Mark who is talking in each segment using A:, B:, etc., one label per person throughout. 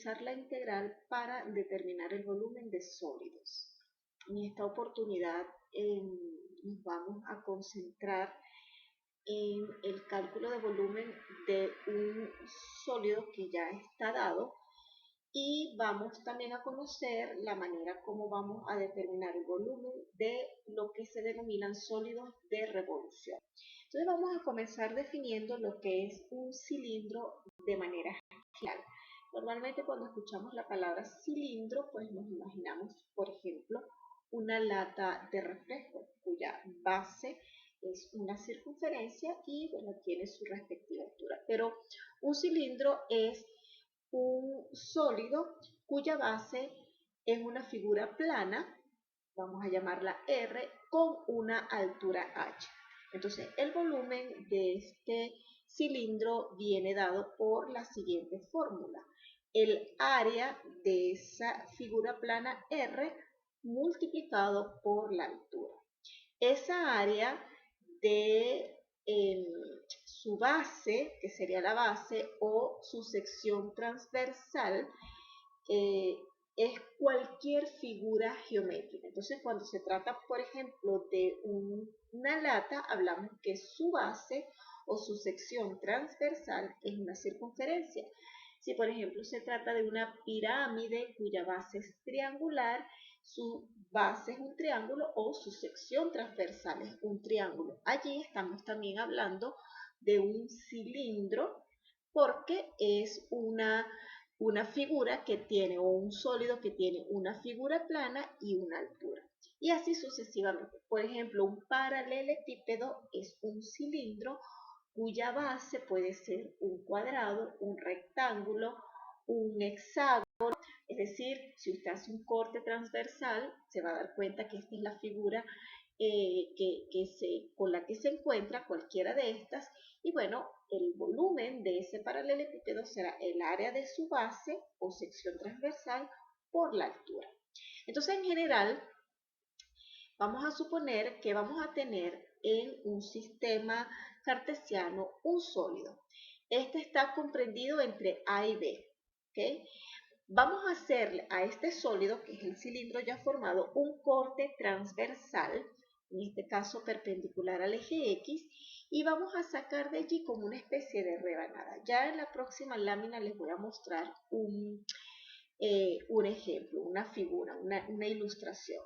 A: utilizar la integral para determinar el volumen de sólidos. En esta oportunidad nos vamos a concentrar en el cálculo de volumen de un sólido que ya está dado, y vamos también a conocer la manera como vamos a determinar el volumen de lo que se denominan sólidos de revolución. Entonces vamos a comenzar definiendo lo que es un cilindro de manera general. Normalmente cuando escuchamos la palabra cilindro, pues nos imaginamos, por ejemplo, una lata de refresco cuya base es una circunferencia y bueno, tiene su respectiva altura. Pero un cilindro es un sólido cuya base es una figura plana, vamos a llamarla R, con una altura H. Entonces, el volumen de este cilindro viene dado por la siguiente fórmula. El área de esa figura plana R multiplicado por la altura. Esa área de su base, que sería la base, o su sección transversal, es cualquier figura geométrica. Entonces, cuando se trata, por ejemplo, de una lata, hablamos que su base o su sección transversal es una circunferencia. Si, por ejemplo, se trata de una pirámide cuya base es triangular, su base es un triángulo o su sección transversal es un triángulo. Allí estamos también hablando de un cilindro porque es una figura que tiene, o un sólido que tiene una figura plana y una altura. Y así sucesivamente. Por ejemplo, un paralelepípedo es un cilindro cuya base puede ser un cuadrado, un rectángulo, un hexágono. Es decir, si usted hace un corte transversal, se va a dar cuenta que esta es la figura con la que se encuentra cualquiera de estas. Y bueno, el volumen de ese paralelepípedo será el área de su base o sección transversal por la altura. Entonces, en general, vamos a suponer que vamos a tener en un sistema cartesiano un sólido. Este está comprendido entre A y B. ¿Okay? Vamos a hacerle a este sólido, que es el cilindro ya formado, un corte transversal, en este caso perpendicular al eje X, y vamos a sacar de allí como una especie de rebanada. Ya en la próxima lámina les voy a mostrar un ejemplo, una figura, una ilustración.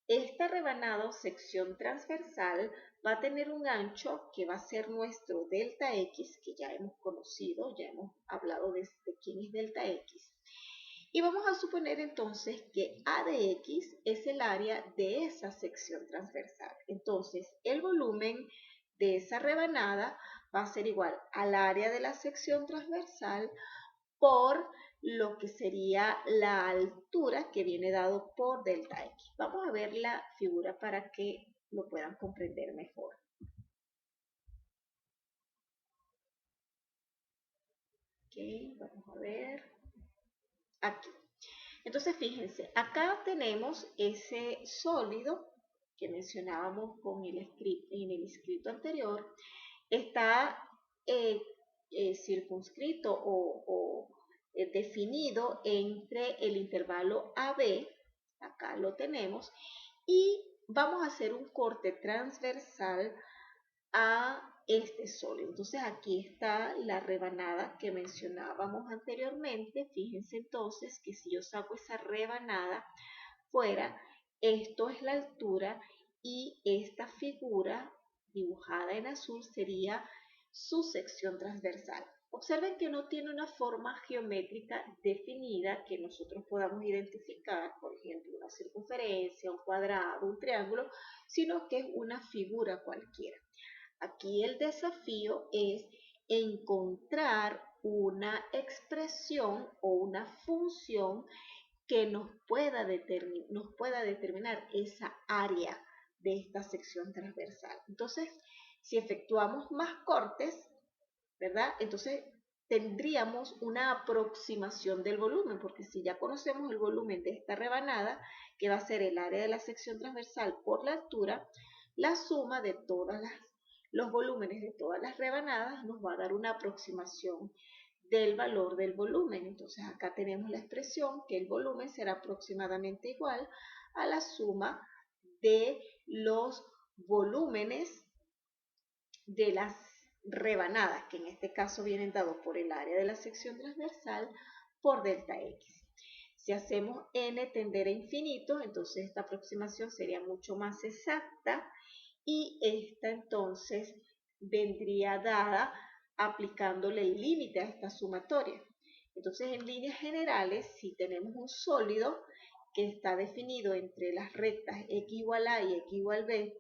A: Esta rebanada o sección transversal va a tener un ancho que va a ser nuestro delta X, que ya hemos conocido, ya hemos hablado de quién es delta X. Y vamos a suponer entonces que A de X es el área de esa sección transversal. Entonces, el volumen de esa rebanada va a ser igual al área de la sección transversal por lo que sería la altura que viene dado por delta X. Vamos a ver la figura para que lo puedan comprender mejor. Ok, vamos a ver. Aquí. Entonces, fíjense, acá tenemos ese sólido que mencionábamos en el escrito anterior. Está circunscrito o definido entre el intervalo AB, acá lo tenemos, y vamos a hacer un corte transversal a este sólido. Entonces aquí está la rebanada que mencionábamos anteriormente. Fíjense entonces que si yo saco esa rebanada fuera, esto es la altura y esta figura dibujada en azul sería su sección transversal. Observen que no tiene una forma geométrica definida que nosotros podamos identificar, por ejemplo, una circunferencia, un cuadrado, un triángulo, sino que es una figura cualquiera. Aquí el desafío es encontrar una expresión o una función que nos pueda determinar esa área de esta sección transversal. Entonces, si efectuamos más cortes, ¿verdad? Entonces tendríamos una aproximación del volumen, porque si ya conocemos el volumen de esta rebanada, que va a ser el área de la sección transversal por la altura, la suma de todos los volúmenes de todas las rebanadas nos va a dar una aproximación del valor del volumen. Entonces acá tenemos la expresión que el volumen será aproximadamente igual a la suma de los volúmenes de las rebanadas, que en este caso vienen dados por el área de la sección transversal por delta x. Si hacemos n tender a infinito, entonces esta aproximación sería mucho más exacta y esta entonces vendría dada aplicándole el límite a esta sumatoria. Entonces, en líneas generales, si tenemos un sólido que está definido entre las rectas x igual a y x igual b,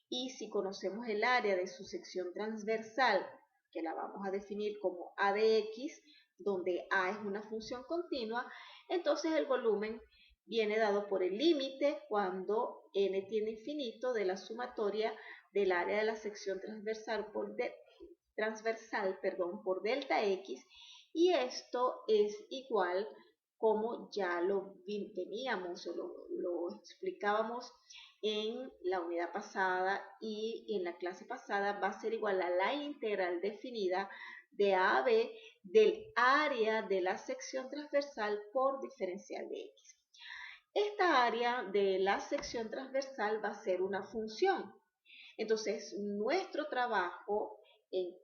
A: y si conocemos el área de su sección transversal, que la vamos a definir como a de x, donde a es una función continua, entonces el volumen viene dado por el límite cuando n tiende a infinito de la sumatoria del área de la sección transversal por delta x, y esto es igual, como ya lo teníamos o lo explicábamos en la unidad pasada y en la clase pasada, va a ser igual a la integral definida de a a b del área de la sección transversal por diferencial de x. Esta área de la sección transversal va a ser una función. Entonces, nuestro trabajo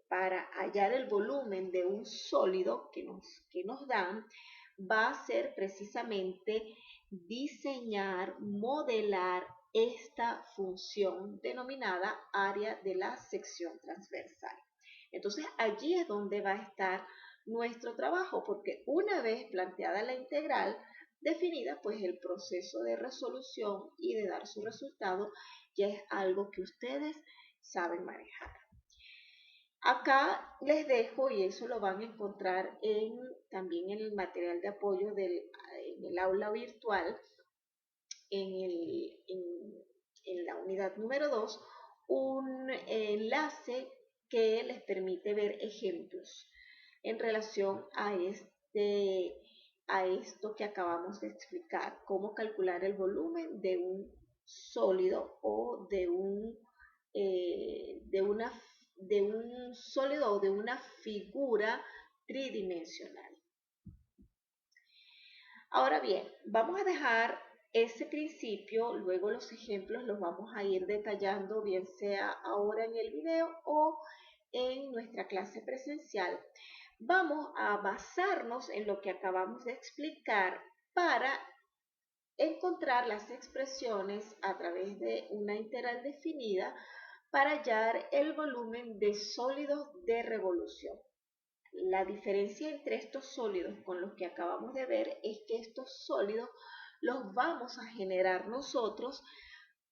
A: para hallar el volumen de un sólido que nos dan va a ser precisamente diseñar, modelar esta función denominada área de la sección transversal. Entonces, allí es donde va a estar nuestro trabajo, porque una vez planteada la integral definida, pues el proceso de resolución y de dar su resultado ya es algo que ustedes saben manejar. Acá les dejo, y eso lo van a encontrar también en el material de apoyo en el aula virtual, en la unidad número 2, un enlace que les permite ver ejemplos en relación a esto que acabamos de explicar, cómo calcular el volumen de un sólido o de un sólido o de una figura tridimensional. Ahora bien, vamos a dejar ese principio, luego los ejemplos los vamos a ir detallando, bien sea ahora en el video o en nuestra clase presencial. Vamos a basarnos en lo que acabamos de explicar para encontrar las expresiones a través de una integral definida para hallar el volumen de sólidos de revolución. La diferencia entre estos sólidos con los que acabamos de ver es que estos sólidos los vamos a generar nosotros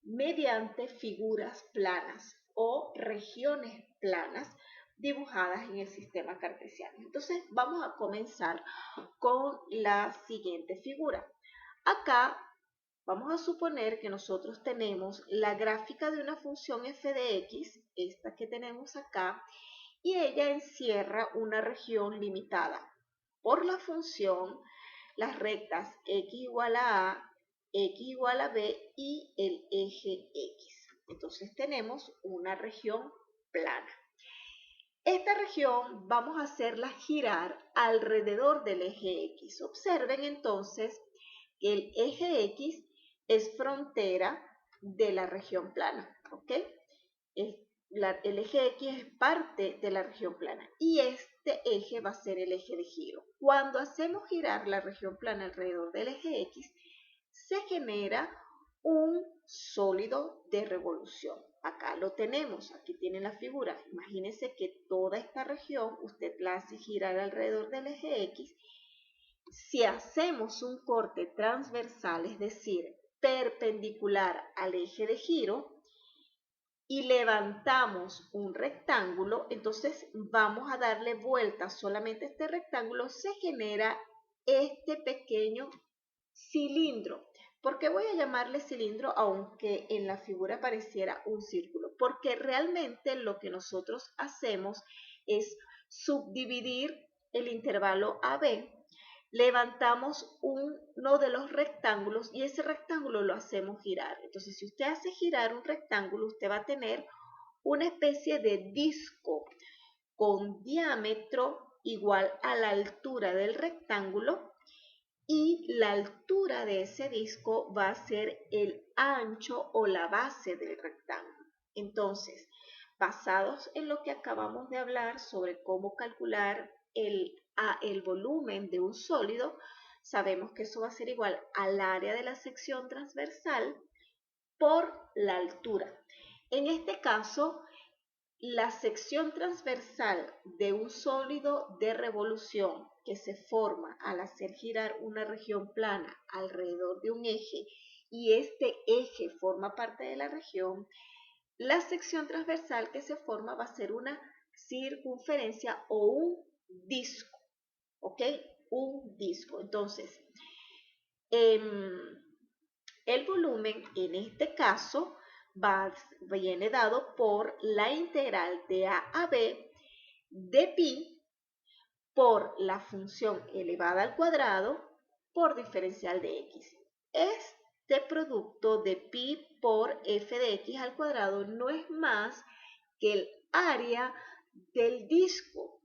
A: mediante figuras planas o regiones planas dibujadas en el sistema cartesiano. Entonces vamos a comenzar con la siguiente figura. Acá vamos a suponer que nosotros tenemos la gráfica de una función f de x, esta que tenemos acá, y ella encierra una región limitada por la función, las rectas x igual a a, x igual a b y el eje x. Entonces tenemos una región plana. Esta región vamos a hacerla girar alrededor del eje x. Observen entonces que el eje x es frontera de la región plana, ¿ok? El eje X es parte de la región plana y este eje va a ser el eje de giro. Cuando hacemos girar la región plana alrededor del eje X, se genera un sólido de revolución. Acá lo tenemos, aquí tienen la figura. Imagínense que toda esta región usted la hace girar alrededor del eje X. Si hacemos un corte transversal, es decir, perpendicular al eje de giro, y levantamos un rectángulo, entonces vamos a darle vuelta solamente a este rectángulo, se genera este pequeño cilindro. ¿Por qué voy a llamarle cilindro aunque en la figura pareciera un círculo? Porque realmente lo que nosotros hacemos es subdividir el intervalo AB, levantamos uno de los rectángulos y ese rectángulo lo hacemos girar. Entonces, si usted hace girar un rectángulo, usted va a tener una especie de disco con diámetro igual a la altura del rectángulo y la altura de ese disco va a ser el ancho o la base del rectángulo. Entonces, basados en lo que acabamos de hablar sobre cómo calcular el volumen de un sólido, sabemos que eso va a ser igual al área de la sección transversal por la altura. En este caso, la sección transversal de un sólido de revolución que se forma al hacer girar una región plana alrededor de un eje y este eje forma parte de la región, la sección transversal que se forma va a ser una circunferencia o un disco, ¿ok? Un disco. Entonces, el volumen en este caso viene dado por la integral de a a b de pi por la función elevada al cuadrado por diferencial de x. Este producto de pi por f de x al cuadrado no es más que el área del disco.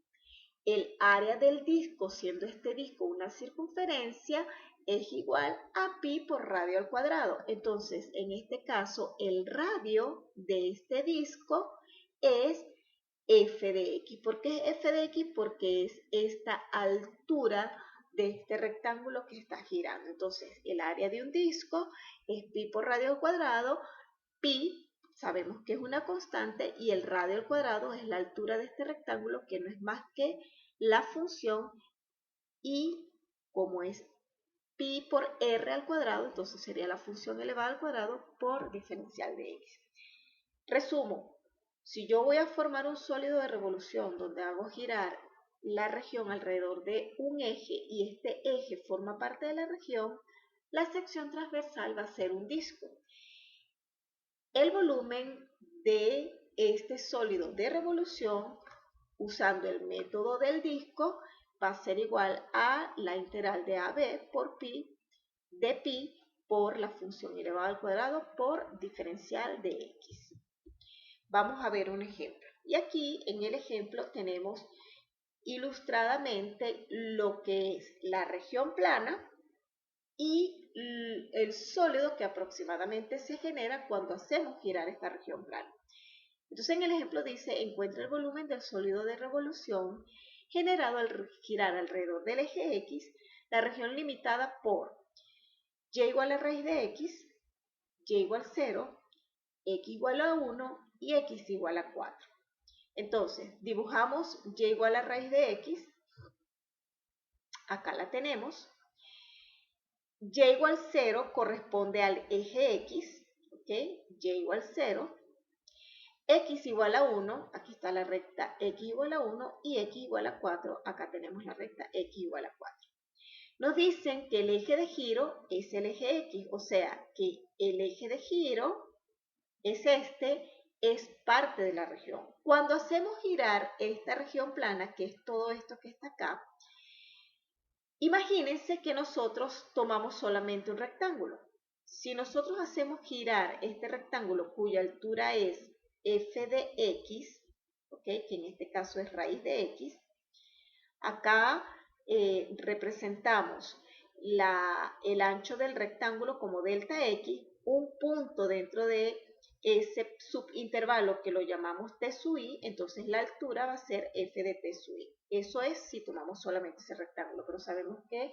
A: El área del disco, siendo este disco una circunferencia, es igual a pi por radio al cuadrado. Entonces, en este caso, el radio de este disco es f de x. ¿Por qué es f de x? Porque es esta altura de este rectángulo que está girando. Entonces, el área de un disco es pi por radio al cuadrado. Pi, sabemos que es una constante, y el radio al cuadrado es la altura de este rectángulo, que no es más que la función, y como es pi por r al cuadrado, entonces sería la función elevada al cuadrado por diferencial de x. Resumo, si yo voy a formar un sólido de revolución donde hago girar la región alrededor de un eje y este eje forma parte de la región, la sección transversal va a ser un disco. El volumen de este sólido de revolución, usando el método del disco, va a ser igual a la integral de AB por pi, de pi por la función elevada al cuadrado por diferencial de x. Vamos a ver un ejemplo. Y aquí en el ejemplo tenemos ilustradamente lo que es la región plana y el sólido que aproximadamente se genera cuando hacemos girar esta región plana. Entonces en el ejemplo dice, encuentra el volumen del sólido de revolución generado al girar alrededor del eje X, la región limitada por y igual a raíz de X, y igual a 0, X igual a 1 y X igual a 4. Entonces, dibujamos y igual a raíz de X, acá la tenemos. Y igual 0 corresponde al eje X, ¿ok? Y igual 0. X igual a 1, aquí está la recta X igual a 1 y X igual a 4, acá tenemos la recta X igual a 4. Nos dicen que el eje de giro es el eje X, o sea que el eje de giro es es parte de la región. Cuando hacemos girar esta región plana, que es todo esto que está acá, imagínense que nosotros tomamos solamente un rectángulo. Si nosotros hacemos girar este rectángulo cuya altura es f de x, ¿okay? Que en este caso es raíz de x, acá representamos el ancho del rectángulo como delta x, un punto dentro de ese subintervalo que lo llamamos t sub i, entonces la altura va a ser f de t sub i. Eso es si tomamos solamente ese rectángulo, pero sabemos que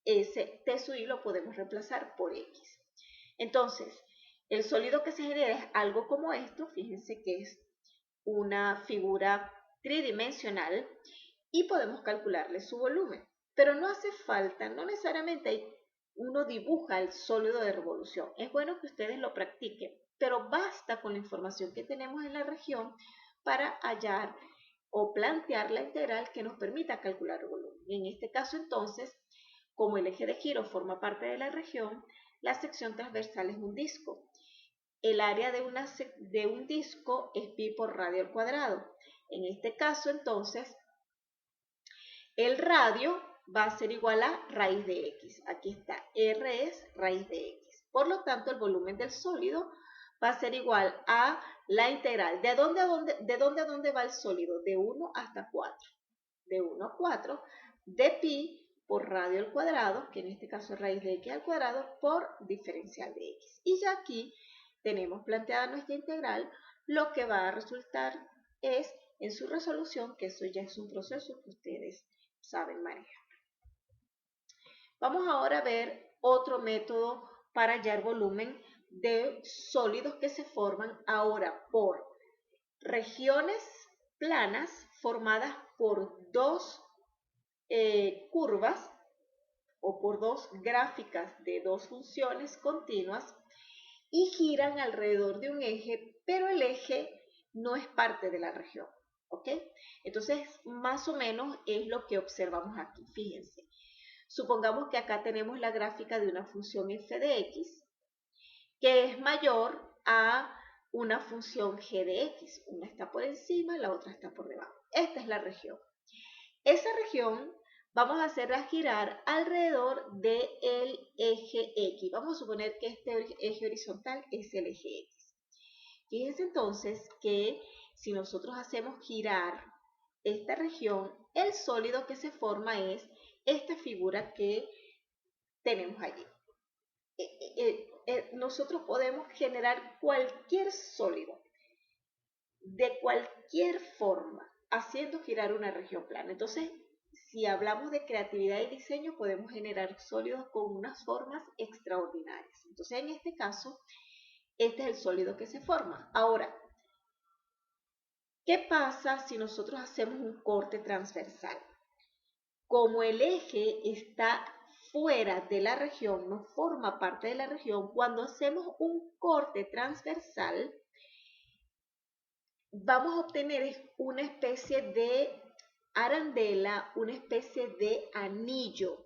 A: ese t sub i lo podemos reemplazar por x. Entonces, el sólido que se genera es algo como esto, fíjense que es una figura tridimensional y podemos calcularle su volumen. Pero no hace falta, no necesariamente uno dibuja el sólido de revolución. Es bueno que ustedes lo practiquen, pero basta con la información que tenemos en la región para hallar o plantear la integral que nos permita calcular el volumen. En este caso, entonces, como el eje de giro forma parte de la región, la sección transversal es un disco. El área de un disco es pi por radio al cuadrado. En este caso, entonces, el radio va a ser igual a raíz de x. Aquí está, R es raíz de x. Por lo tanto, el volumen del sólido va a ser igual a la integral. ¿De dónde a dónde va el sólido? De 1 hasta 4. de 1 a 4 de pi por radio al cuadrado, que en este caso es raíz de x al cuadrado, por diferencial de x. Y ya aquí tenemos planteada nuestra integral, lo que va a resultar es en su resolución, que eso ya es un proceso que ustedes saben manejar. Vamos ahora a ver otro método para hallar volumen de sólidos que se forman ahora por regiones planas formadas por dos curvas o por dos gráficas de dos funciones continuas y giran alrededor de un eje, pero el eje no es parte de la región, ¿ok? Entonces, más o menos es lo que observamos aquí, fíjense. Supongamos que acá tenemos la gráfica de una función f de x, que es mayor a una función g de x. Una está por encima, la otra está por debajo. Esta es la región. Esa región vamos a hacerla girar alrededor del eje X. Vamos a suponer que este eje horizontal es el eje X. Fíjense entonces que si nosotros hacemos girar esta región, el sólido que se forma es esta figura que tenemos allí. Nosotros podemos generar cualquier sólido de cualquier forma haciendo girar una región plana. Entonces, si hablamos de creatividad y diseño, podemos generar sólidos con unas formas extraordinarias. Entonces, en este caso, este es el sólido que se forma. Ahora, ¿qué pasa si nosotros hacemos un corte transversal? Como el eje está fuera de la región, no forma parte de la región, cuando hacemos un corte transversal, vamos a obtener una especie de arandela, una especie de anillo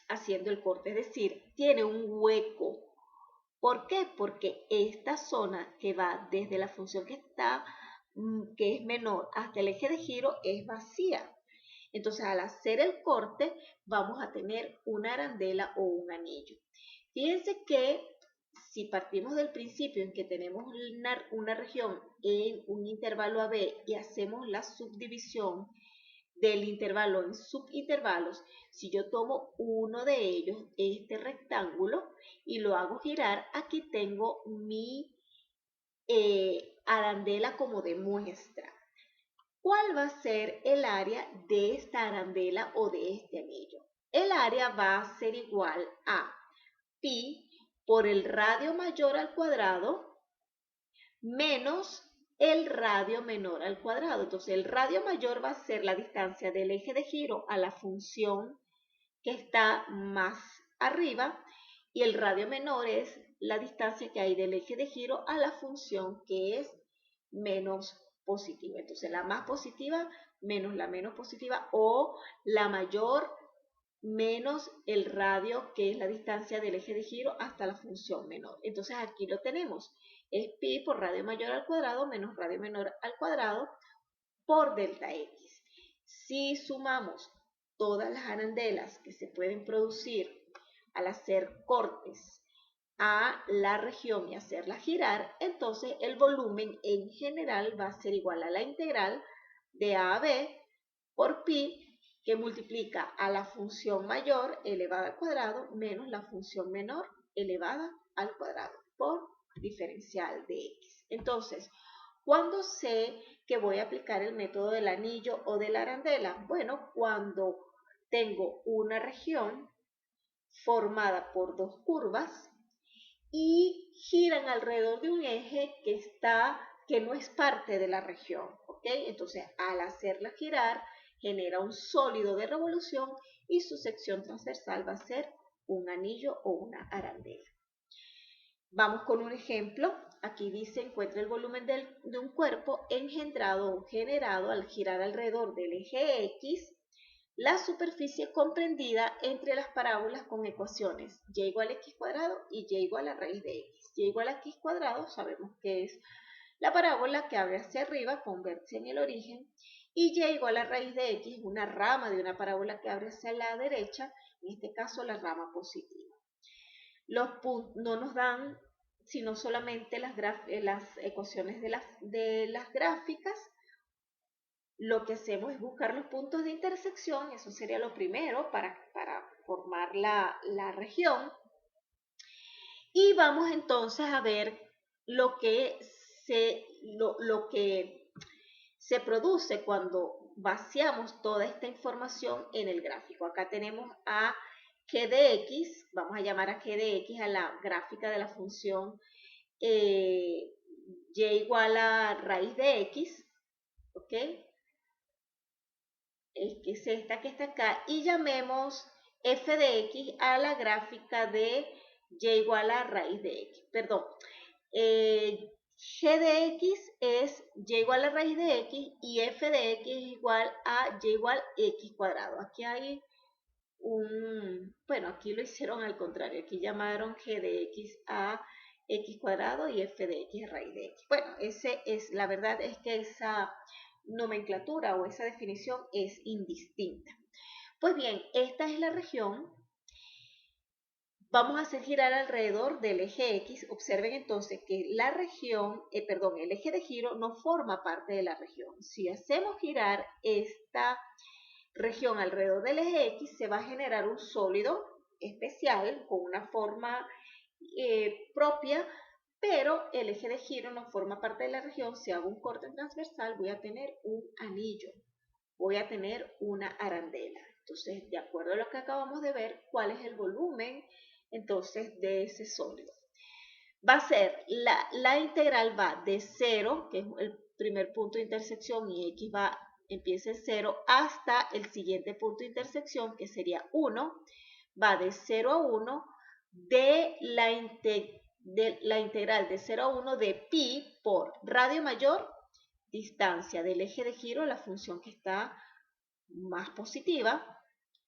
A: haciendo el corte, es decir, tiene un hueco. ¿Por qué? Porque esta zona que va desde la función que es menor hasta el eje de giro es vacía. Entonces, al hacer el corte, vamos a tener una arandela o un anillo. Fíjense que si partimos del principio en que tenemos una región en un intervalo AB y hacemos la subdivisión del intervalo en subintervalos, si yo tomo uno de ellos, este rectángulo, y lo hago girar, aquí tengo mi arandela como de muestra. ¿Cuál va a ser el área de esta arandela o de este anillo? El área va a ser igual a pi por el radio mayor al cuadrado menos el radio menor al cuadrado. Entonces, el radio mayor va a ser la distancia del eje de giro a la función que está más arriba y el radio menor es la distancia que hay del eje de giro a la función que es menos positiva. Entonces, la más positiva menos la menos positiva o la mayor menos el radio, que es la distancia del eje de giro hasta la función menor. Entonces, aquí lo tenemos. Es pi por radio mayor al cuadrado menos radio menor al cuadrado por delta x. Si sumamos todas las arandelas que se pueden producir al hacer cortes a la región y hacerla girar, entonces el volumen en general va a ser igual a la integral de a b por pi, que multiplica a la función mayor elevada al cuadrado menos la función menor elevada al cuadrado por diferencial de x. Entonces, ¿cuándo sé que voy a aplicar el método del anillo o de la arandela? Bueno, cuando tengo una región formada por dos curvas y giran alrededor de un eje que no es parte de la región, ¿ok? Entonces, al hacerla girar, genera un sólido de revolución y su sección transversal va a ser un anillo o una arandela. Vamos con un ejemplo. Aquí dice, encuentra el volumen de un cuerpo engendrado o generado al girar alrededor del eje X, la superficie comprendida entre las parábolas con ecuaciones y igual a x cuadrado y y igual a raíz de x. Y igual a x cuadrado sabemos que es la parábola que abre hacia arriba con vértice en el origen, y y igual a raíz de x, una rama de una parábola que abre hacia la derecha, en este caso la rama positiva. Los puntos no nos dan sino solamente las ecuaciones de las gráficas lo que hacemos es buscar los puntos de intersección, eso sería lo primero para formar la región. Y vamos entonces a ver lo que se produce cuando vaciamos toda esta información en el gráfico. Acá tenemos a g de x, vamos a llamar a g de x a la gráfica de la función y igual a raíz de x, ¿ok? Que es esta que está acá, y llamemos f de x a la gráfica de y igual a raíz de x, perdón, g de x es y igual a raíz de x y f de x es igual a y igual a x cuadrado. Aquí hay bueno, aquí lo hicieron al contrario, aquí llamaron g de x a x cuadrado y f de x a raíz de x. Bueno, la verdad es que esa nomenclatura o esa definición es indistinta. Pues bien, esta es la región. Vamos a hacer girar alrededor del eje X. Observen entonces que la región, el eje de giro no forma parte de la región. Si hacemos girar esta región alrededor del eje X, se va a generar un sólido especial con una forma propia, pero el eje de giro no forma parte de la región. Si hago un corte transversal, voy a tener un anillo, voy a tener una arandela. Entonces, de acuerdo a lo que acabamos de ver, ¿cuál es el volumen entonces de ese sólido? Va a ser, la integral va de 0, que es el primer punto de intersección, y x empieza en 0, hasta el siguiente punto de intersección, que sería 1, va de 0 a 1, de la integral de 0 a 1 de pi por radio mayor, distancia del eje de giro, la función que está más positiva,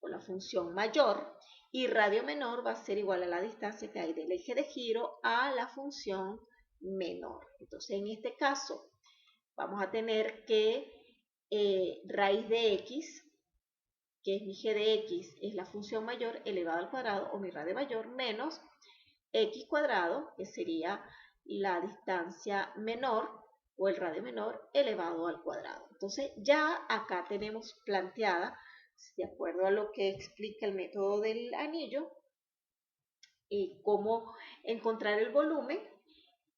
A: o la función mayor, y radio menor va a ser igual a la distancia que hay del eje de giro a la función menor. Entonces, en este caso, vamos a tener que raíz de x, que es mi g de x, es la función mayor elevada al cuadrado, o mi radio mayor, menos x cuadrado, que sería la distancia menor, o el radio menor elevado al cuadrado. Entonces, ya acá tenemos planteada, de acuerdo a lo que explica el método del anillo, cómo encontrar el volumen,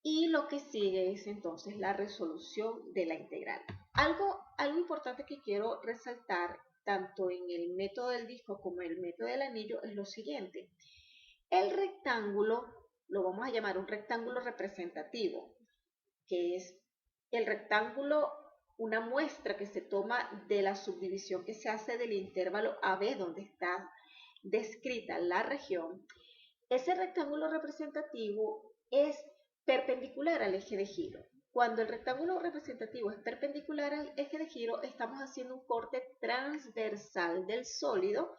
A: y lo que sigue es entonces la resolución de la integral. Algo importante que quiero resaltar tanto en el método del disco como en el método del anillo es lo siguiente. El rectángulo lo vamos a llamar un rectángulo representativo, que es el rectángulo, una muestra que se toma de la subdivisión que se hace del intervalo AB donde está descrita la región. Ese rectángulo representativo es perpendicular al eje de giro. Cuando el rectángulo representativo es perpendicular al eje de giro, estamos haciendo un corte transversal del sólido,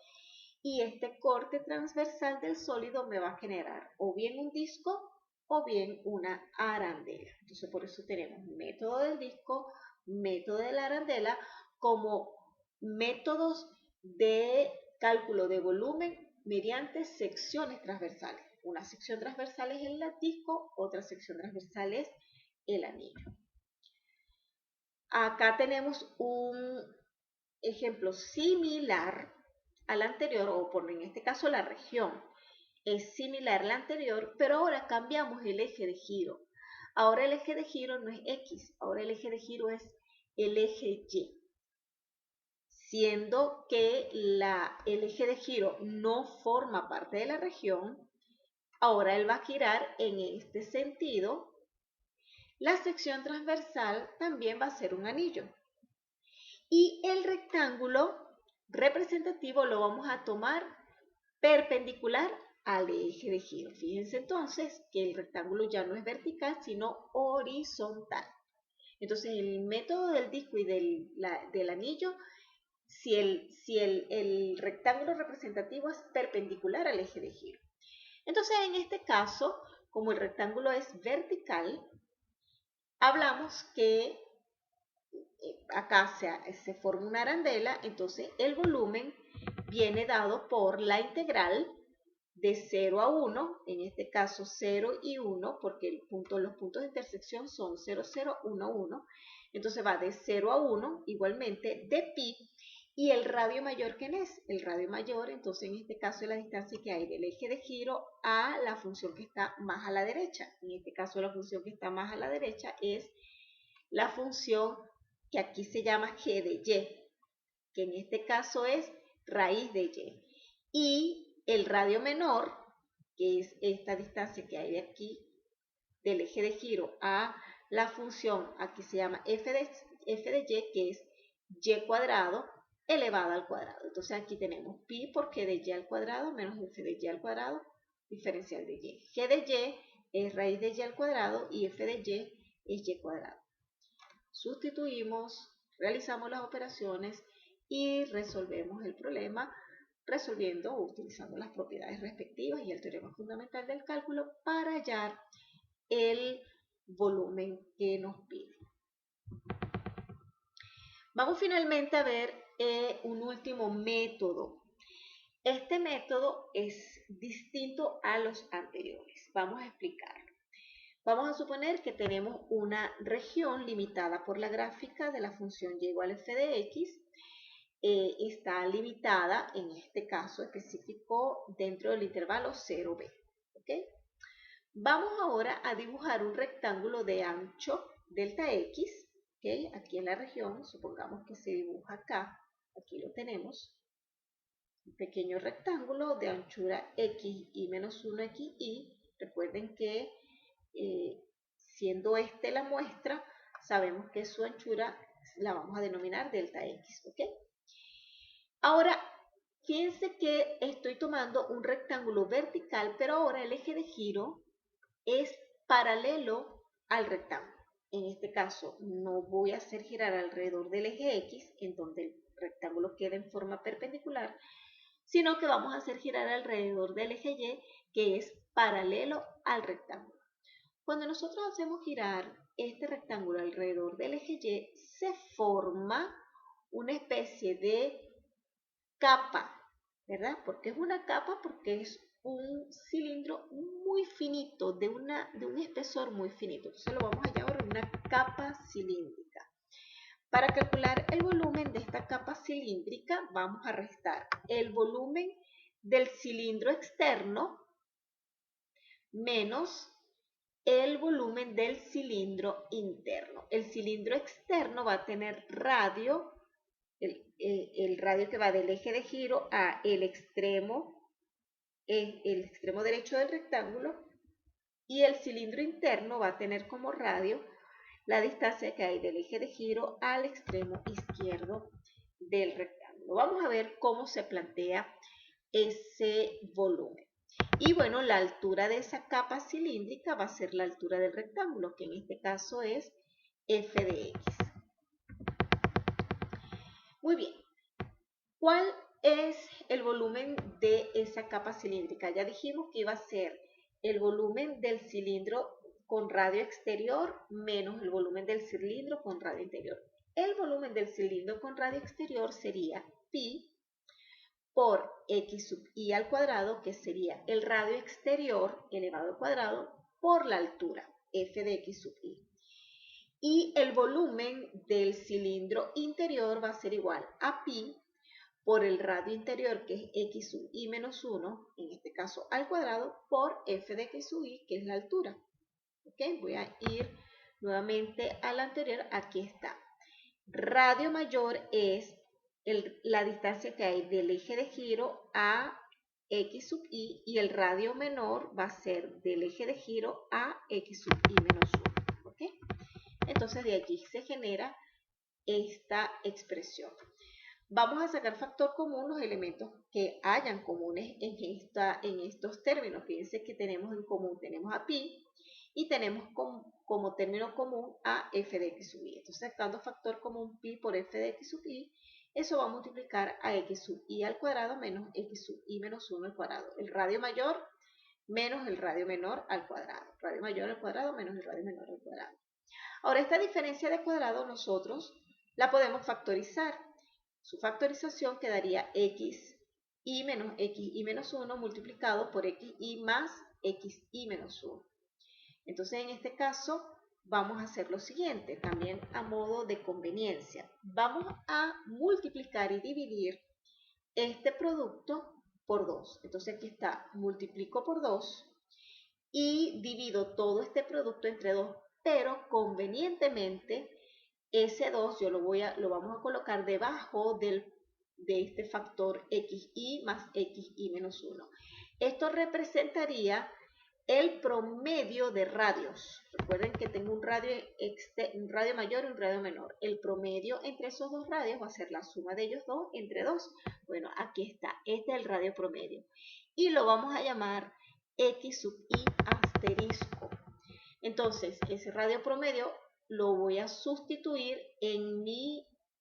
A: y este corte transversal del sólido me va a generar o bien un disco o bien una arandela. Entonces, por eso tenemos método del disco, método de la arandela como métodos de cálculo de volumen mediante secciones transversales. Una sección transversal es el disco, otra sección transversal es el anillo. Acá tenemos un ejemplo similar al anterior, o por en este caso la región es similar a la anterior, pero ahora cambiamos el eje de giro. Ahora el eje de giro no es X, ahora el eje de giro es el eje Y. Siendo que el eje de giro no forma parte de la región, ahora él va a girar en este sentido. La sección transversal también va a ser un anillo. Y el rectángulo representativo lo vamos a tomar perpendicular al eje de giro. Fíjense entonces que el rectángulo ya no es vertical, sino horizontal. Entonces, en el método del disco y del anillo, si el rectángulo representativo es perpendicular al eje de giro. Entonces, en este caso, como el rectángulo es vertical, hablamos que acá se forma una arandela, entonces el volumen viene dado por la integral de 0 a 1, en este caso 0 y 1, porque los puntos de intersección son 0, 0, 1, 1. Entonces va de 0 a 1, igualmente, de pi. ¿Y el radio mayor quién es? El radio mayor, entonces en este caso es la distancia que hay del eje de giro a la función que está más a la derecha. En este caso la función que está más a la derecha es la función que aquí se llama g de y, que en este caso es raíz de y. Y el radio menor, que es esta distancia que hay de aquí, del eje de giro a la función, aquí se llama f de y, que es y cuadrado elevada al cuadrado. Entonces aquí tenemos pi por g de y al cuadrado menos f de y al cuadrado, diferencial de y. G de y es raíz de y al cuadrado y f de y es y cuadrado. Sustituimos, realizamos las operaciones y resolvemos el problema resolviendo o utilizando las propiedades respectivas y el teorema fundamental del cálculo para hallar el volumen que nos pide. Vamos finalmente a ver un último método. Este método es distinto a los anteriores. Vamos a explicarlo. Vamos a suponer que tenemos una región limitada por la gráfica de la función y igual a f de x. Está limitada, en este caso específico, dentro del intervalo 0b. ¿Okay? Vamos ahora a dibujar un rectángulo de ancho delta x. ¿Okay? Aquí en la región, supongamos que se dibuja acá. Aquí lo tenemos. Un pequeño rectángulo de anchura x y menos 1 x y. Recuerden que siendo este la muestra, sabemos que su anchura la vamos a denominar delta x. ¿Okay? Ahora, fíjense que estoy tomando un rectángulo vertical, pero ahora el eje de giro es paralelo al rectángulo. En este caso, no voy a hacer girar alrededor del eje X, en donde el rectángulo queda en forma perpendicular, sino que vamos a hacer girar alrededor del eje Y, que es paralelo al rectángulo. Cuando nosotros hacemos girar este rectángulo alrededor del eje Y, se forma una especie de capa, ¿verdad? ¿Por qué es una capa? Porque es un cilindro muy finito, de un espesor muy finito. Entonces lo vamos a llamar una capa cilíndrica. Para calcular el volumen de esta capa cilíndrica, vamos a restar el volumen del cilindro externo menos el volumen del cilindro interno. El cilindro externo va a tener radio, el radio que va del eje de giro a el extremo derecho del rectángulo, y el cilindro interno va a tener como radio la distancia que hay del eje de giro al extremo izquierdo del rectángulo. Vamos a ver cómo se plantea ese volumen. Y bueno, la altura de esa capa cilíndrica va a ser la altura del rectángulo, que en este caso es f de x. Muy bien. ¿Cuál es el volumen de esa capa cilíndrica? Ya dijimos que iba a ser el volumen del cilindro con radio exterior menos el volumen del cilindro con radio interior. El volumen del cilindro con radio exterior sería pi por x sub i al cuadrado, que sería el radio exterior elevado al cuadrado por la altura, f de x sub i. Y el volumen del cilindro interior va a ser igual a pi por el radio interior, que es x sub i menos 1, en este caso al cuadrado, por f de x sub i, que es la altura. ¿Okay? Voy a ir nuevamente al anterior, aquí está. Radio mayor es la distancia que hay del eje de giro a x sub i, y el radio menor va a ser del eje de giro a x sub i menos 1. ¿Okay? Entonces de allí se genera esta expresión. Vamos a sacar factor común los elementos que hayan comunes en estos términos. Fíjense que tenemos en común, tenemos a pi y tenemos como término común a f de x sub i. Entonces, sacando factor común pi por f de x sub i, eso va a multiplicar a x sub i al cuadrado menos x sub i menos 1 al cuadrado. El radio mayor menos el radio menor al cuadrado. Radio mayor al cuadrado menos el radio menor al cuadrado. Ahora, esta diferencia de cuadrado nosotros la podemos factorizar. Su factorización quedaría xi menos 1 multiplicado por xi más xi menos 1. Entonces, en este caso, vamos a hacer lo siguiente, también a modo de conveniencia. Vamos a multiplicar y dividir este producto por 2. Entonces aquí está, multiplico por 2 y divido todo este producto entre 2, pero convenientemente ese 2 yo lo vamos a colocar debajo de este factor xy más xy menos 1. Esto representaría el promedio de radios. Recuerden que tengo un radio mayor y un radio menor. El promedio entre esos dos radios va a ser la suma de ellos dos entre 2. Bueno, aquí está. Este es el radio promedio. Y lo vamos a llamar x sub i asterisco. Entonces, ese radio promedio lo voy a sustituir en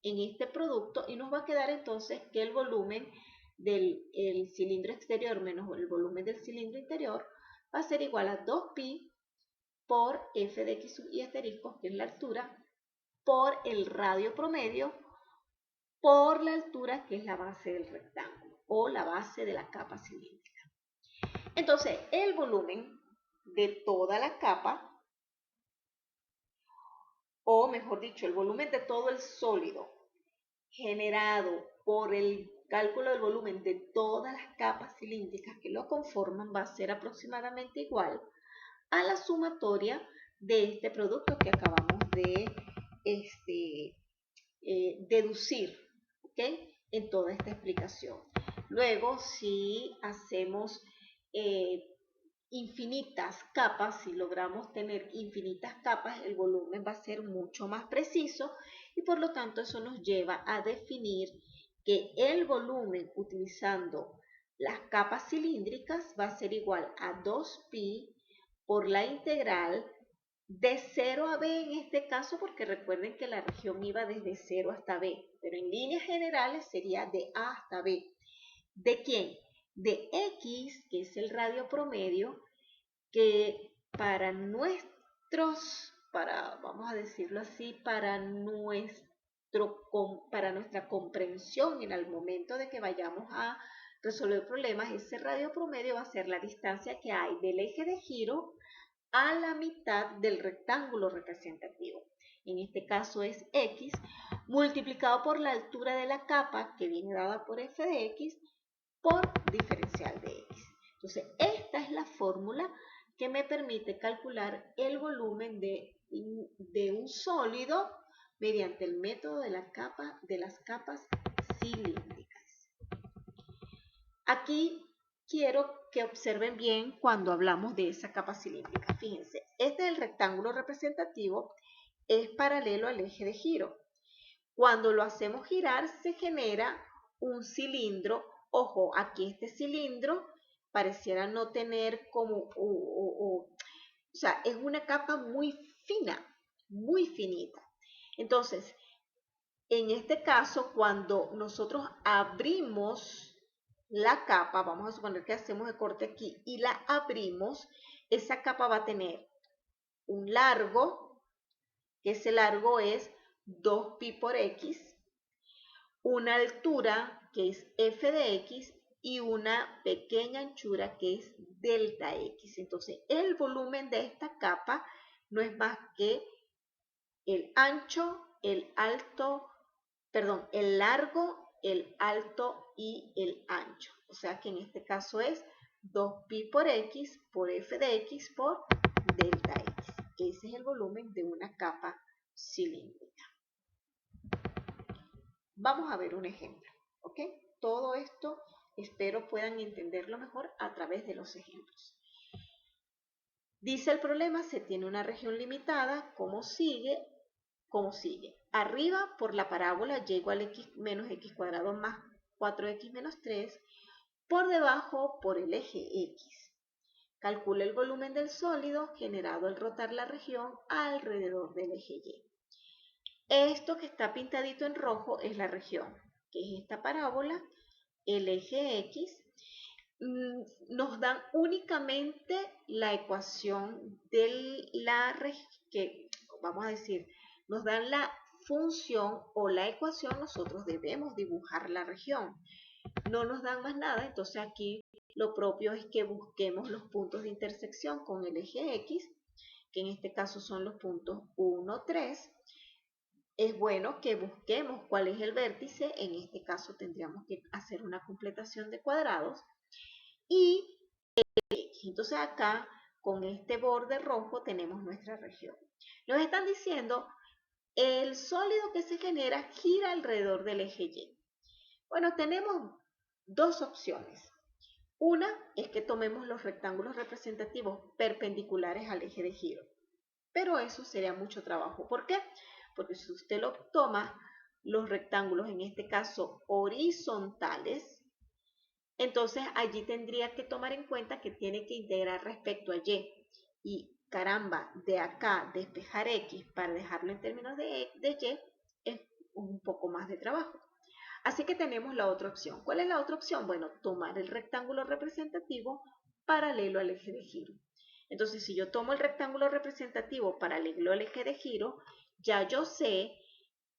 A: este producto y nos va a quedar entonces que el volumen del cilindro exterior menos el volumen del cilindro interior va a ser igual a 2pi por f de x sub i asterisco, que es la altura, por el radio promedio, por la altura, que es la base del rectángulo, o la base de la capa cilíndrica. Entonces, el volumen de toda la capa, o mejor dicho, el volumen de todo el sólido generado por el cálculo del volumen de todas las capas cilíndricas que lo conforman va a ser aproximadamente igual a la sumatoria de este producto que acabamos de deducir, ¿ok? En toda esta explicación. Luego, si hacemos infinitas capas, si logramos tener infinitas capas, el volumen va a ser mucho más preciso y por lo tanto eso nos lleva a definir que el volumen utilizando las capas cilíndricas va a ser igual a 2pi por la integral de 0 a b en este caso, porque recuerden que la región iba desde 0 hasta b, pero en líneas generales sería de a hasta b. ¿De quién? De x, que es el radio promedio, que vamos a decirlo así, para nuestra comprensión en el momento de que vayamos a resolver problemas, ese radio promedio va a ser la distancia que hay del eje de giro a la mitad del rectángulo representativo. En este caso es x, multiplicado por la altura de la capa, que viene dada por f de x, por diferencial de x. Entonces, esta es la fórmula que me permite calcular el volumen de un sólido mediante el método de las capas cilíndricas. Aquí quiero que observen bien cuando hablamos de esa capa cilíndrica. Fíjense, este es el rectángulo representativo, es paralelo al eje de giro. Cuando lo hacemos girar, se genera un cilindro. Ojo, aquí este cilindro pareciera no tener como, o sea, es una capa muy fina, muy finita. Entonces, en este caso, cuando nosotros abrimos la capa, vamos a suponer que hacemos el corte aquí y la abrimos, esa capa va a tener un largo, que ese largo es 2pi por x, una altura que es f de x y una pequeña anchura que es delta x. Entonces, el volumen de esta capa no es más que el ancho, el largo, el alto y el ancho. O sea que en este caso es 2pi por x por f de x por delta x. Ese es el volumen de una capa cilíndrica. Vamos a ver un ejemplo, ¿ok? Todo esto espero puedan entenderlo mejor a través de los ejemplos. Dice el problema, se tiene una región limitada, ¿cómo sigue? Arriba, por la parábola, y igual a x menos x cuadrado más 4x menos 3. Por debajo, por el eje x. Calcula el volumen del sólido generado al rotar la región alrededor del eje y. Esto que está pintadito en rojo es la región, que es esta parábola, el eje x. Nos dan únicamente la ecuación de vamos a decir, nos dan la función o la ecuación, nosotros debemos dibujar la región. No nos dan más nada, entonces aquí lo propio es que busquemos los puntos de intersección con el eje x, que en este caso son los puntos 1, 3, es bueno que busquemos cuál es el vértice. En este caso tendríamos que hacer una completación de cuadrados. Y entonces acá, con este borde rojo, tenemos nuestra región. Nos están diciendo, el sólido que se genera gira alrededor del eje Y. Bueno, tenemos dos opciones. Una es que tomemos los rectángulos representativos perpendiculares al eje de giro. Pero eso sería mucho trabajo. ¿Por qué? Porque si usted lo toma los rectángulos, en este caso horizontales, entonces allí tendría que tomar en cuenta que tiene que integrar respecto a Y. Y caramba, de acá despejar X para dejarlo en términos de Y es un poco más de trabajo. Así que tenemos la otra opción. ¿Cuál es la otra opción? Bueno, tomar el rectángulo representativo paralelo al eje de giro. Entonces, si yo tomo el rectángulo representativo paralelo al eje de giro, ya yo sé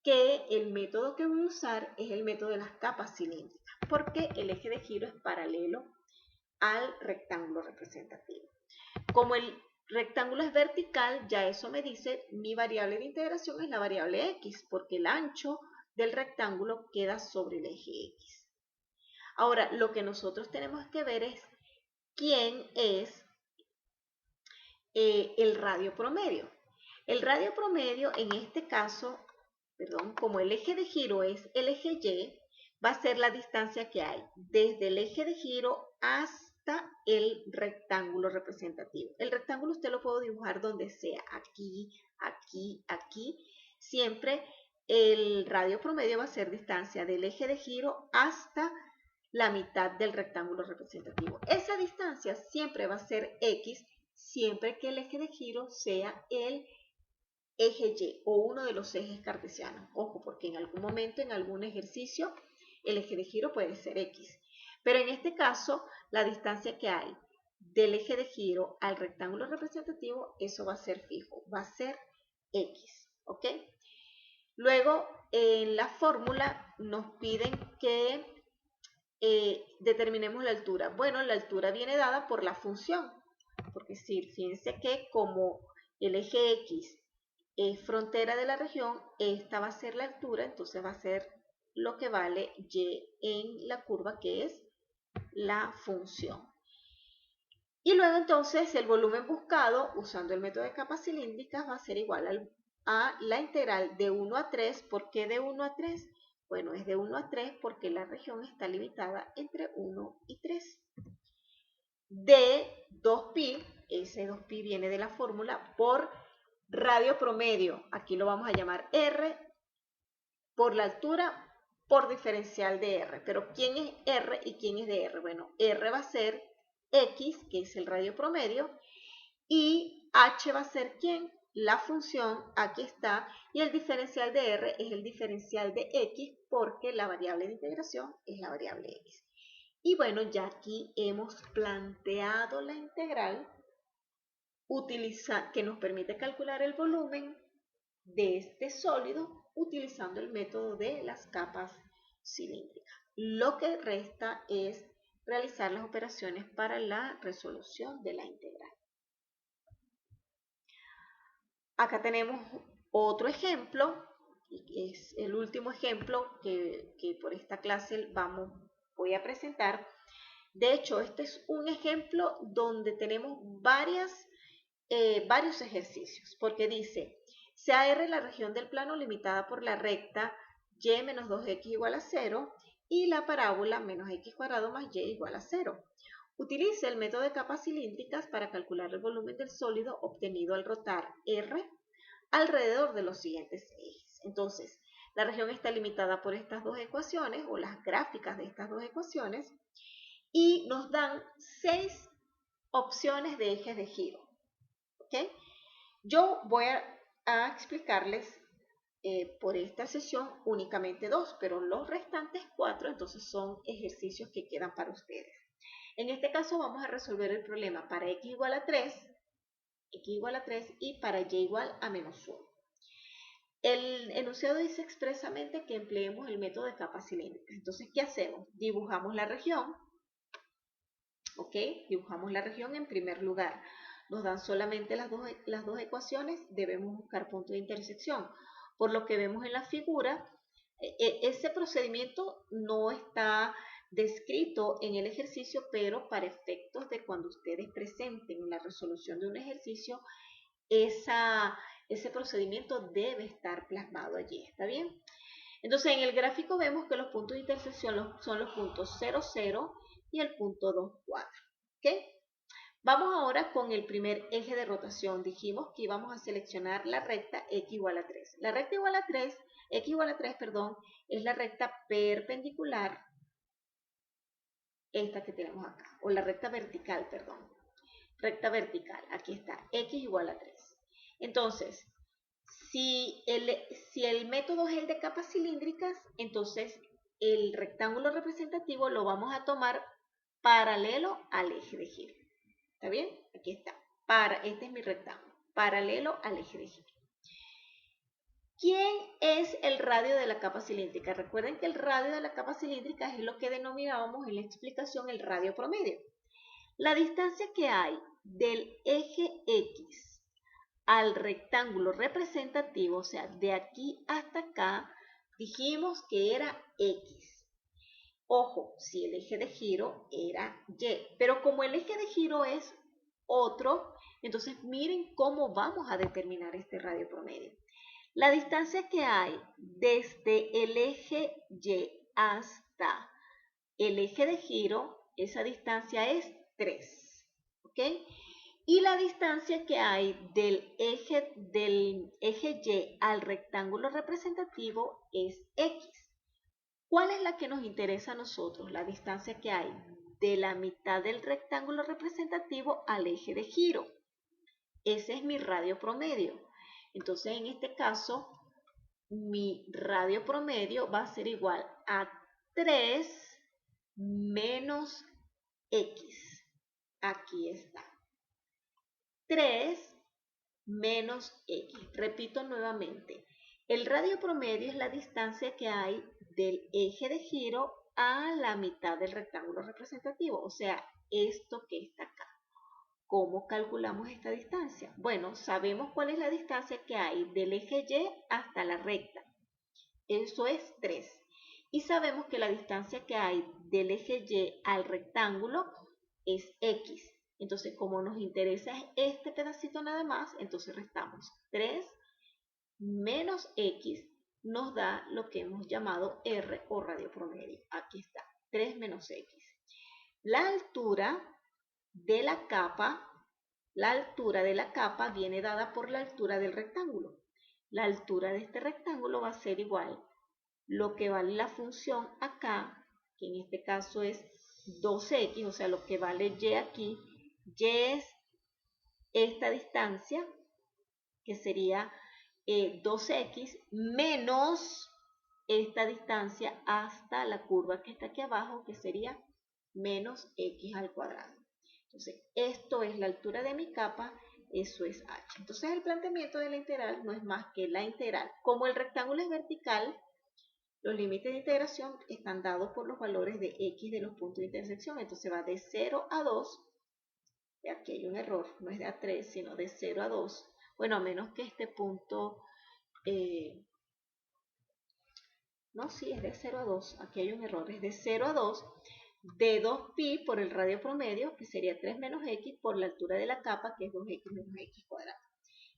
A: que el método que voy a usar es el método de las capas cilíndricas, porque el eje de giro es paralelo al rectángulo representativo. Como el rectángulo es vertical, ya eso me dice mi variable de integración es la variable X, porque el ancho del rectángulo queda sobre el eje X. Ahora, lo que nosotros tenemos que ver es quién es el radio promedio. El radio promedio en este caso, como el eje de giro es el eje Y, va a ser la distancia que hay desde el eje de giro hasta el rectángulo representativo. El rectángulo usted lo puede dibujar donde sea, aquí, aquí, aquí. Siempre el radio promedio va a ser distancia del eje de giro hasta la mitad del rectángulo representativo. Esa distancia siempre va a ser X, siempre que el eje de giro sea el eje Y o uno de los ejes cartesianos. Ojo, porque en algún momento, en algún ejercicio, el eje de giro puede ser X. Pero en este caso, la distancia que hay del eje de giro al rectángulo representativo, eso va a ser fijo, va a ser X. ¿Ok? Luego, en la fórmula nos piden que determinemos la altura. Bueno, la altura viene dada por la función, porque sí, fíjense que como el eje X es frontera de la región, esta va a ser la altura, entonces va a ser lo que vale Y en la curva, que es la función. Y luego entonces el volumen buscado usando el método de capas cilíndricas va a ser igual a la integral de 1 a 3. ¿Por qué de 1 a 3? Bueno, es de 1 a 3 porque la región está limitada entre 1 y 3. De 2pi, ese 2pi viene de la fórmula, por radio promedio, aquí lo vamos a llamar R, por la altura, por diferencial de R. Pero ¿quién es R y quién es de R? Bueno, R va a ser X, que es el radio promedio, y H va a ser ¿quién? La función, aquí está, y el diferencial de R es el diferencial de X, porque la variable de integración es la variable X. Y bueno, ya aquí hemos planteado la integral que nos permite calcular el volumen de este sólido utilizando el método de las capas cilíndricas. Lo que resta es realizar las operaciones para la resolución de la integral. Acá tenemos otro ejemplo, y es el último ejemplo que por esta clase voy a presentar. De hecho, este es un ejemplo donde tenemos varios ejercicios, porque dice, sea R la región del plano limitada por la recta y menos 2x igual a 0 y la parábola menos x cuadrado más y igual a 0. Utilice el método de capas cilíndricas para calcular el volumen del sólido obtenido al rotar R alrededor de los siguientes ejes. Entonces, la región está limitada por estas dos ecuaciones o las gráficas de estas dos ecuaciones y nos dan 6 opciones de ejes de giro. ¿Okay? Yo voy a explicarles por esta sesión únicamente 2, pero los restantes 4 entonces son ejercicios que quedan para ustedes. En este caso vamos a resolver el problema para x igual a 3 y para y igual a menos 1. El enunciado dice expresamente que empleemos el método de capas cilíndricas. Entonces, ¿qué hacemos? Dibujamos la región. ¿Ok? Dibujamos la región en primer lugar. nos dan solamente las dos ecuaciones, debemos buscar punto de intersección. Por lo que vemos en la figura, ese procedimiento no está descrito en el ejercicio, pero para efectos de cuando ustedes presenten la resolución de un ejercicio, ese procedimiento debe estar plasmado allí, ¿está bien? Entonces en el gráfico vemos que los puntos de intersección son los puntos 0, 0 y el punto 2, 4. ¿Ok? Vamos ahora con el primer eje de rotación. Dijimos que íbamos a seleccionar la recta x igual a 3. La recta igual a 3, x igual a 3, perdón, es la recta perpendicular, esta que tenemos acá, o la recta vertical, perdón. Recta vertical, aquí está, x igual a 3. Entonces, si el método es el de capas cilíndricas, entonces el rectángulo representativo lo vamos a tomar paralelo al eje de giro. ¿Está bien? Aquí está. Este es mi rectángulo, paralelo al eje de giro. ¿Quién es el radio de la capa cilíndrica? Recuerden que el radio de la capa cilíndrica es lo que denominábamos en la explicación el radio promedio. La distancia que hay del eje X al rectángulo representativo, o sea, de aquí hasta acá, dijimos que era X. Ojo, si el eje de giro era Y, pero como el eje de giro es otro, entonces miren cómo vamos a determinar este radio promedio. La distancia que hay desde el eje Y hasta el eje de giro, esa distancia es 3, ¿ok? Y la distancia que hay del eje Y al rectángulo representativo es X. ¿Cuál es la que nos interesa a nosotros? La distancia que hay de la mitad del rectángulo representativo al eje de giro. Ese es mi radio promedio. Entonces, en este caso, mi radio promedio va a ser igual a 3 menos X. Aquí está. 3 menos X. Repito nuevamente. El radio promedio es la distancia que hay del eje de giro a la mitad del rectángulo representativo. O sea, esto que está acá. ¿Cómo calculamos esta distancia? Bueno, sabemos cuál es la distancia que hay del eje Y hasta la recta. Eso es 3. Y sabemos que la distancia que hay del eje Y al rectángulo es X. Entonces, como nos interesa este pedacito nada más, entonces restamos 3 menos X, nos da lo que hemos llamado R o radio promedio. Aquí está, 3 menos X. La altura de la capa viene dada por la altura del rectángulo. La altura de este rectángulo va a ser igual lo que vale la función acá, que en este caso es 2x, o sea, lo que vale y aquí. Y es esta distancia, que sería 2x, menos esta distancia hasta la curva que está aquí abajo, que sería menos x al cuadrado. Entonces, esto es la altura de mi capa, eso es h. Entonces, el planteamiento de la integral no es más que la integral. Como el rectángulo es vertical, los límites de integración están dados por los valores de x de los puntos de intersección. Entonces, va de 0 a 2. Y aquí hay un error, no es de a 3, sino de 0 a 2. Bueno, a menos que este punto... no, sí, es de 0 a 2. Aquí hay un error, es de 0 a 2. De 2pi por el radio promedio, que sería 3 menos x, por la altura de la capa, que es 2x menos x cuadrado.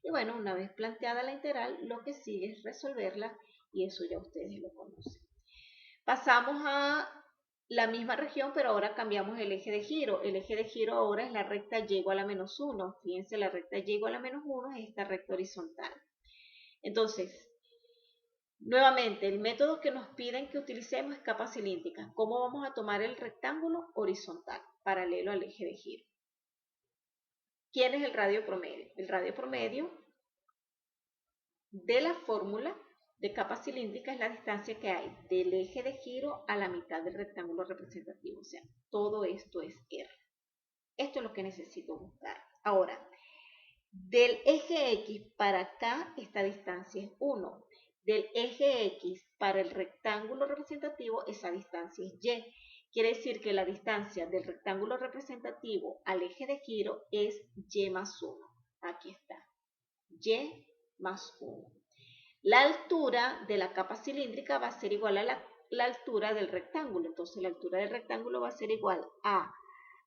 A: Y bueno, una vez planteada la integral, lo que sigue es resolverla, y eso ya ustedes lo conocen. Pasamos a la misma región, pero ahora cambiamos el eje de giro. El eje de giro ahora es la recta y igual a menos 1. Fíjense, la recta y igual a menos 1 es esta recta horizontal. Entonces, nuevamente, el método que nos piden que utilicemos es capa cilíndrica. ¿Cómo vamos a tomar el rectángulo? Horizontal, paralelo al eje de giro. ¿Quién es el radio promedio? El radio promedio de la fórmula de capa cilíndrica es la distancia que hay del eje de giro a la mitad del rectángulo representativo. O sea, todo esto es R. Esto es lo que necesito buscar. Ahora, del eje X para acá, esta distancia es 1. Del eje X para el rectángulo representativo, esa distancia es Y. quiere decir que la distancia del rectángulo representativo al eje de giro es y más 1. Aquí está, y más 1. La altura de la capa cilíndrica va a ser igual a la altura del rectángulo. Entonces la altura del rectángulo va a ser igual a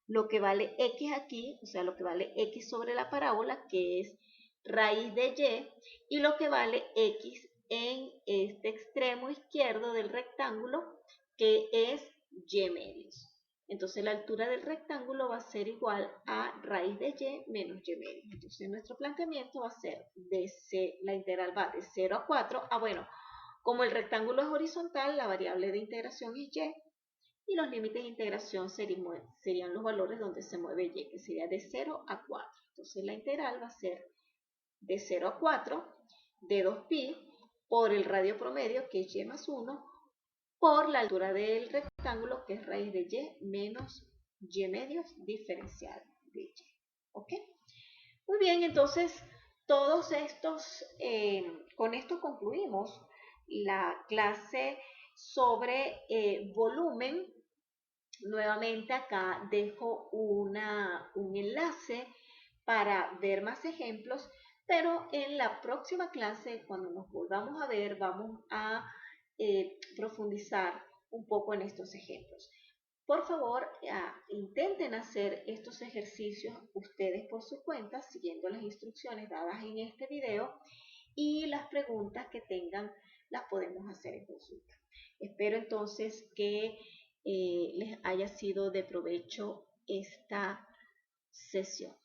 A: lo que vale x aquí, o sea, lo que vale x sobre la parábola, que es raíz de y lo que vale x en este extremo izquierdo del rectángulo, que es y medios. Entonces la altura del rectángulo va a ser igual a raíz de y menos y medios. Entonces nuestro planteamiento va a ser, la integral va de 0 a 4. Bueno, como el rectángulo es horizontal, la variable de integración es y los límites de integración serían los valores donde se mueve y, que sería de 0 a 4. Entonces la integral va a ser de 0 a 4 de 2pi por el radio promedio, que es y más 1, por la altura del rectángulo, que es raíz de y menos y medios diferencial de y. ¿Ok? Muy bien, entonces todos estos, con esto concluimos la clase sobre volumen. Nuevamente acá dejo un enlace para ver más ejemplos, pero en la próxima clase, cuando nos volvamos a ver, vamos a profundizar un poco en estos ejemplos. Por favor, intenten hacer estos ejercicios ustedes por su cuenta, siguiendo las instrucciones dadas en este video, y las preguntas que tengan las podemos hacer en consulta. Espero entonces que les haya sido de provecho esta sesión.